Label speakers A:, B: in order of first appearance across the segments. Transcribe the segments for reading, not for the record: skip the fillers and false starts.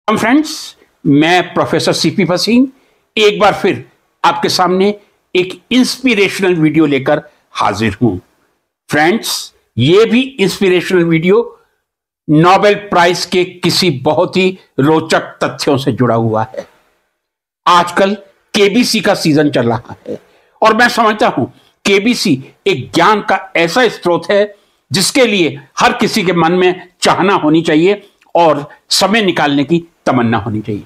A: Friends, मैं professor CP Bhasin एक बार फिर आपके सामने एक इंस्पिरेशनल वीडियो लेकर हाजिर हूं। फ्रेंड्स, ये भी इंस्पिरेशनल वीडियो नोबेल प्राइज के किसी बहुत ही रोचक तथ्यों से जुड़ा हुआ है। आजकल केबीसी का सीजन चल रहा है और मैं समझता हूं केबीसी एक ज्ञान का ऐसा स्रोत है जिसके लिए हर किसी के मन में चाहना होनी चाहिए और समय निकालने की तमन्ना होनी चाहिए।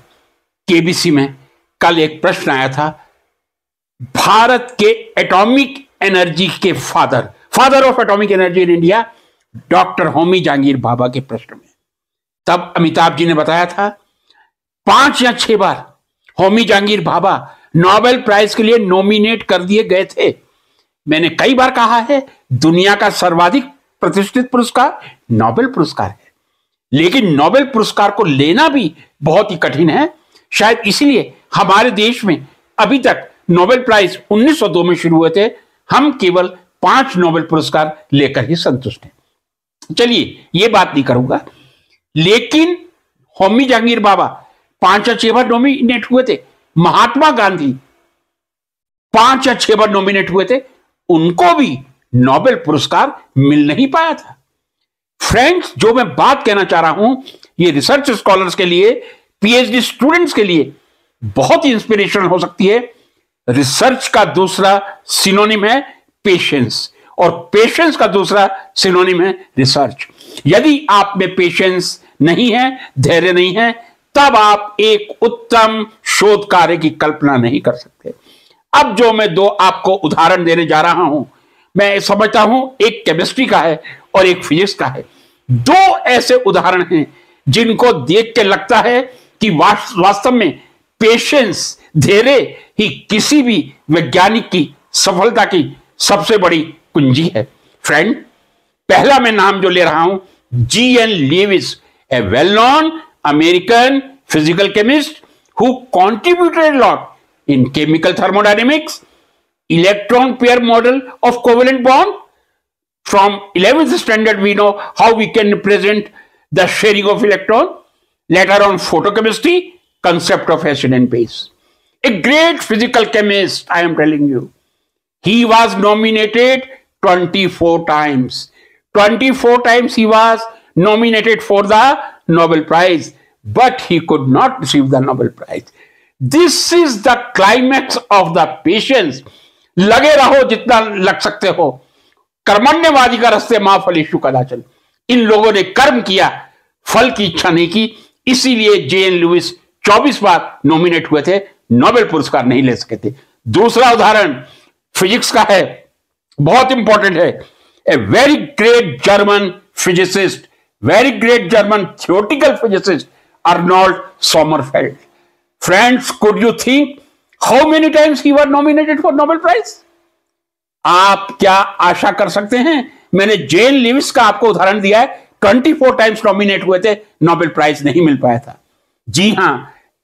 A: केबीसी में कल एक प्रश्न आया था, भारत के एटॉमिक एनर्जी के father of atomic energy in India, doctor Homi Jahangir Bhabha के प्रश्न में। तब अमिताभ जी ने बताया था 5 या 6 बार होमी जहांगीर भाभा नोबेल प्राइज के लिए नॉमिनेट कर दिए गए थे। मैंने कई बार कहा है, दुनिया का सर्वाधिक प्रतिष्ठित पुरस्कार नोबेल पुरस्कार है, लेकिन नोबेल पुरस्कार को लेना भी बहुत ही कठिन है। शायद इसलिए हमारे देश में अभी तक नोबेल प्राइज 1902 में शुरू हुए थे। हम केवल 5 नोबेल पुरस्कार लेकर ही संतुष्ट हैं। चलिए, यह बात नहीं करूंगा, लेकिन होमी जहांगीर भाभा 5 या 6 बार नॉमिनेट हुए थे। महात्मा गांधी 5 या 6 बार नॉमिनेट हुए थे, उनको भी नोबेल पुरस्कार मिल नहीं पाया था। फ्रेंड्स, जो मैं बात कहना चाह रहा हूं, ये रिसर्च स्कॉलर्स के लिए, पीएचडी स्टूडेंट्स के लिए बहुत ही इंस्पिरेशनल हो सकती है। रिसर्च का दूसरा सिनोनिम है पेशेंस, और पेशेंस का दूसरा सिनोनिम है रिसर्च। यदि आप में पेशेंस नहीं है, धैर्य नहीं है, तब आप एक उत्तम शोध कार्य की कल्पना नहीं कर सकते। अब जो मैं 2 आपको उदाहरण देने जा रहा हूं, मैं समझता हूं एक केमिस्ट्री का है और एक फिजिक्स का है। 2 ऐसे उदाहरण हैं जिनको देख के लगता है कि वास्तव में पेशेंस, धैर्य ही किसी भी वैज्ञानिक की सफलता की सबसे बड़ी कुंजी है। फ्रेंड, पहला मैं नाम जो ले रहा हूं, G.N. Lewis, a well-known American physical chemist who contributed a lot in chemical thermodynamics, electron pair model of covalent bond. From 11th standard we know how we can represent the sharing of electron. Later on, photochemistry, concept of acid and base. A great physical chemist, I am telling you. He was nominated 24 times. 24 times he was nominated for the Nobel Prize, but he could not receive the Nobel Prize. This is the climax of the patience. लगे रहो जितना लग सकते हो, कर्मण्यवादी का रस्ते मां फलेषु कदाचन। इन लोगों ने कर्म किया, फल की इच्छा नहीं की, इसीलिए J.N. लुइस 24 बार नॉमिनेट हुए थे, नोबेल पुरस्कार नहीं ले सके थे। दूसरा उदाहरण फिजिक्स का है, बहुत इंपॉर्टेंट है। A very great German physicist, very great German theoretical physicist, Arnold Sommerfeld. Friends, could you think how many times he were nominated for Nobel prize? आप क्या आशा कर सकते हैं? मैंने J.N. लुइस का आपको उदाहरण दिया है, 24 टाइम्स नॉमिनेट हुए थे, नोबेल प्राइज नहीं मिल पाया था। जी हां,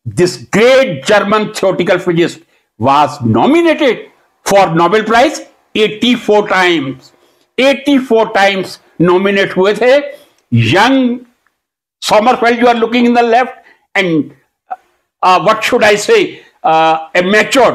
A: this great German theoretical physicist was nominated for Nobel prize 84 times. 84 times nominate हुए थे। Young Sommerfeld, you are looking in the left, and what should I say, a matured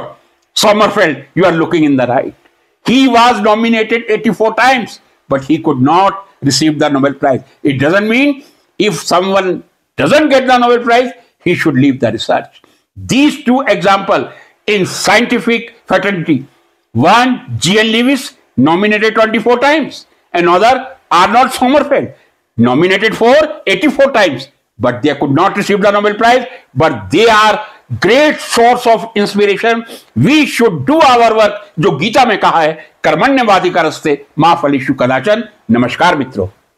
A: Sommerfeld, you are looking in the right. He was nominated 84 times, but he could not receive the Nobel Prize. It doesn't mean if someone doesn't get the Nobel Prize, he should leave the research. These 2 examples in scientific fraternity. One, G.N. Lewis, nominated 24 times. Another, Arnold Sommerfeld, nominated for 84 times, but they could not receive the Nobel Prize, but they are great source of inspiration. We should do our work. जो गीता में कहा है, कर्मण्यवादी का रस्ते मां फलेषु कदाचन। नमस्कार मित्रों।